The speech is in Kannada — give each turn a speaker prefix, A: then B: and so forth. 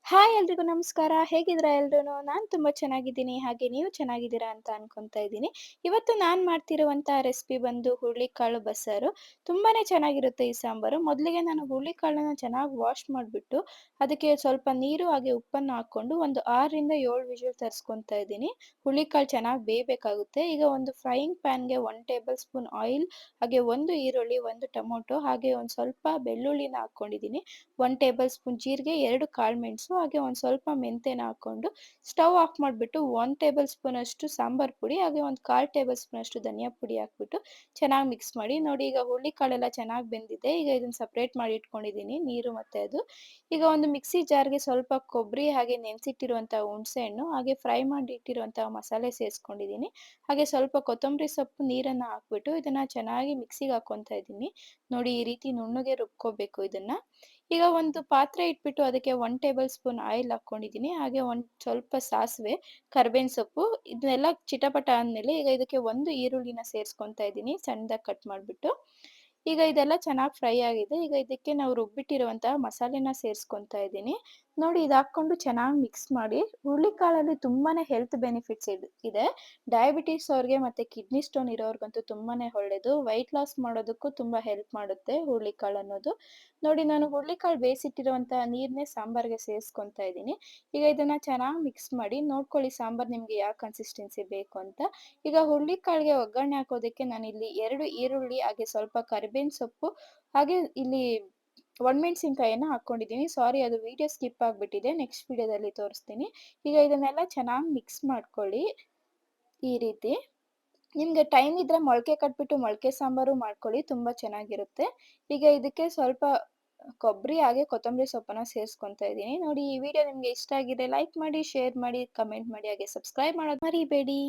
A: ಹಾಯ್ ಎಲ್ರಿಗೂ ನಮಸ್ಕಾರ. ಹೇಗಿದ್ದೀರಾ ಎಲ್ರೂನು? ನಾನು ತುಂಬಾ ಚೆನ್ನಾಗಿದ್ದೀನಿ. ಹಾಗೆ ನೀವು ಚೆನ್ನಾಗಿದ್ದೀರಾ ಅಂತ ಅನ್ಕೊಂತಾ ಇದ್ದೀನಿ. ಇವತ್ತು ನಾನು ಮಾಡ್ತಿರುವಂಥ ರೆಸಿಪಿ ಬಂದು ಹುರುಳಿಕಾಳು ಬಸ್ಸಾರು. ತುಂಬಾನೇ ಚೆನ್ನಾಗಿರುತ್ತೆ ಈ ಸಾಂಬಾರು. ಮೊದಲಿಗೆ ನಾನು ಹುರುಳಿಕಾಳನ್ನ ಚೆನ್ನಾಗಿ ವಾಶ್ ಮಾಡಿಬಿಟ್ಟು, ಅದಕ್ಕೆ ಸ್ವಲ್ಪ ನೀರು ಹಾಗೆ ಉಪ್ಪನ್ನು ಹಾಕ್ಕೊಂಡು ಒಂದು 6ರಿಂದ 7 ವಿಸಿಲ್ ತರಿಸ್ಕೊತಾ ಇದ್ದೀನಿ. ಹುರುಳಿಕಾಳು ಚೆನ್ನಾಗಿ ಬೇಯಬೇಕಾಗುತ್ತೆ. ಈಗ ಒಂದು ಫ್ರೈಯಿಂಗ್ ಪ್ಯಾನ್‌ಗೆ 1 ಟೇಬಲ್ ಸ್ಪೂನ್ ಆಯಿಲ್, ಹಾಗೆ 1 ಈರುಳ್ಳಿ, 1 ಟೊಮೊಟೊ, ಹಾಗೆ ಒಂದು ಸ್ವಲ್ಪ ಬೆಳ್ಳುಳ್ಳಿನ ಹಾಕ್ಕೊಂಡಿದ್ದೀನಿ. 1 ಟೇಬಲ್ ಸ್ಪೂನ್ ಜೀರಿಗೆ, 2 ಕಾಳುಮೆಣಸು, ಹಾಗೆ ಒಂದು ಸ್ವಲ್ಪ ಮೆಂತ್ಯನ ಹಾಕ್ಕೊಂಡು ಸ್ಟವ್ ಆಫ್ ಮಾಡಿಬಿಟ್ಟು 1 ಟೇಬಲ್ ಸ್ಪೂನಷ್ಟು ಸಾಂಬಾರು ಪುಡಿ, ಹಾಗೆ ಒಂದು 1/4 ಟೇಬಲ್ ಸ್ಪೂನಷ್ಟು ಧನಿಯಾ ಪುಡಿ ಹಾಕ್ಬಿಟ್ಟು ಚೆನ್ನಾಗಿ ಮಿಕ್ಸ್ ಮಾಡಿ. ನೋಡಿ ಈಗ ಹುರುಳಿಕಾಳೆಲ್ಲ ಚೆನ್ನಾಗಿ ಬೆಂದಿದೆ. ಈಗ ಇದನ್ನು ಸಪ್ರೇಟ್ ಮಾಡಿ ಇಟ್ಕೊಂಡಿದ್ದೀನಿ ನೀರು ಮತ್ತು ಅದು. ಈಗ ಒಂದು ಮಿಕ್ಸಿ ಜಾರ್‌ಗೆ ಸ್ವಲ್ಪ ಕೊಬ್ಬರಿ, ಹಾಗೆ ನೆನೆಸಿಟ್ಟಿರುವಂಥ ಹುಣಸೆಹಣ್ಣು, ಹಾಗೆ ಫ್ರೈ ಮಾಡಿ ಇಟ್ಟಿರುವಂಥ ಮಸಾಲೆ ಸೇರಿಸ್ಕೊಂಡಿದ್ದೀನಿ. ಹಾಗೆ ಸ್ವಲ್ಪ ಕೊತ್ತಂಬರಿ ಸೊಪ್ಪು, ನೀರನ್ನು ಹಾಕ್ಬಿಟ್ಟು ಇದನ್ನು ಚೆನ್ನಾಗಿ ಮಿಕ್ಸಿಗೆ ಹಾಕ್ಕೊತಾ ಇದ್ದೀನಿ. ನೋಡಿ ಈ ರೀತಿ ನುಣ್ಣಗೆ ರುಬ್ಕೋಬೇಕು ಇದನ್ನ. ಈಗ ಒಂದು ಪಾತ್ರೆ ಇಟ್ಬಿಟ್ಟು ಅದಕ್ಕೆ 1 ಟೇಬಲ್ ಸ್ಪೂನ್ ಆಯಿಲ್ ಹಾಕ್ಕೊಂಡಿದ್ದೀನಿ. ಹಾಗೆ ಒಂದು ಸ್ವಲ್ಪ ಸಾಸಿವೆ, ಕರಿಬೇವಿನ ಸೊಪ್ಪು ಇದನ್ನೆಲ್ಲ ಚಿಟಪಟ ಅಂದಮೇಲೆ ಈಗ ಇದಕ್ಕೆ 1 ಈರುಳ್ಳಿನ ಸೇರಿಸ್ಕೊತಾ ಇದ್ದೀನಿ ಸಣ್ಣದಾಗಿ ಕಟ್ ಮಾಡಿಬಿಟ್ಟು. ಈಗ ಇದೆಲ್ಲ ಚೆನ್ನಾಗಿ ಫ್ರೈ ಆಗಿದೆ. ಈಗ ಇದಕ್ಕೆ ನಾವು ರುಬ್ಬಿಟ್ಟಿರುವಂತಹ ಮಸಾಲೆನ ಸೇರಿಸ್ಕೊತಾ ಇದ್ದೀನಿ. ನೋಡಿ ಇದು ಹಾಕ್ಕೊಂಡು ಚೆನ್ನಾಗಿ ಮಿಕ್ಸ್ ಮಾಡಿ. ಹುರುಳಿಕಾಳಲ್ಲಿ ತುಂಬಾನೇ ಹೆಲ್ತ್ ಬೆನಿಫಿಟ್ಸ್ ಇದೆ. ಡಯಾಬಿಟಿಸ್ ಅವ್ರಿಗೆ ಮತ್ತೆ ಕಿಡ್ನಿ ಸ್ಟೋನ್ ಇರೋರ್ಗಂತೂ ತುಂಬಾನೇ ಒಳ್ಳೆಯದು. ವೆಯ್ಟ್ ಲಾಸ್ ಮಾಡೋದಕ್ಕೂ ತುಂಬಾ ಹೆಲ್ಪ್ ಮಾಡುತ್ತೆ ಹುರುಳಿಕಾಳು ಅನ್ನೋದು. ನೋಡಿ ನಾನು ಹುರುಳಿಕಾಳು ಬೇಯಿಸಿಟ್ಟಿರುವಂತಹ ನೀರನ್ನೇ ಸಾಂಬಾರಿಗೆ ಸೇರಿಸ್ಕೊತಾ ಇದ್ದೀನಿ. ಈಗ ಇದನ್ನ ಚೆನ್ನಾಗಿ ಮಿಕ್ಸ್ ಮಾಡಿ ನೋಡ್ಕೊಳ್ಳಿ ಸಾಂಬಾರು ನಿಮಗೆ ಯಾವ ಕನ್ಸಿಸ್ಟೆನ್ಸಿ ಬೇಕು ಅಂತ. ಈಗ ಹುರುಳಿಕಾಳಿಗೆ ಒಗ್ಗರಣೆ ಹಾಕೋದಕ್ಕೆ ನಾನಿಲ್ಲಿ 2 ಈರುಳ್ಳಿ, ಹಾಗೆ ಸ್ವಲ್ಪ ಕರಿಬೇವಿನ ಸೊಪ್ಪು, ಹಾಗೆ ಇಲ್ಲಿ ಒಣಮೆಣಸಿನಕಾಯಿಯನ್ನ ಹಾಕ್ಕೊಂಡಿದ್ದೀನಿ. ಸಾರಿ ಅದು ವಿಡಿಯೋ ಸ್ಕಿಪ್ ಆಗಿಬಿಟ್ಟಿದೆ. ನೆಕ್ಸ್ಟ್ ವಿಡಿಯೋದಲ್ಲಿ ತೋರಿಸ್ತೀನಿ. ಈಗ ಇದನ್ನೆಲ್ಲ ಚೆನ್ನಾಗಿ ಮಿಕ್ಸ್ ಮಾಡ್ಕೊಳ್ಳಿ ಈ ರೀತಿ. ನಿಮ್ಗೆ ಟೈಮ್ ಇದ್ರೆ ಮೊಳಕೆ ಕಟ್ಬಿಟ್ಟು ಮೊಳಕೆ ಸಾಂಬಾರು ಮಾಡ್ಕೊಳ್ಳಿ, ತುಂಬಾ ಚೆನ್ನಾಗಿರುತ್ತೆ. ಈಗ ಇದಕ್ಕೆ ಸ್ವಲ್ಪ ಕೊಬ್ಬರಿ ಹಾಗೆ ಕೊತ್ತಂಬರಿ ಸೊಪ್ಪನ್ನ ಸೇರಿಸ್ಕೊತಾ ಇದ್ದೀನಿ. ನೋಡಿ ಈ ವಿಡಿಯೋ ನಿಮ್ಗೆ ಇಷ್ಟ ಆಗಿದೆ ಲೈಕ್ ಮಾಡಿ, ಶೇರ್ ಮಾಡಿ, ಕಮೆಂಟ್ ಮಾಡಿ, ಹಾಗೆ ಸಬ್ಸ್ಕ್ರೈಬ್ ಮಾಡೋದು ಮರಿಬೇಡಿ.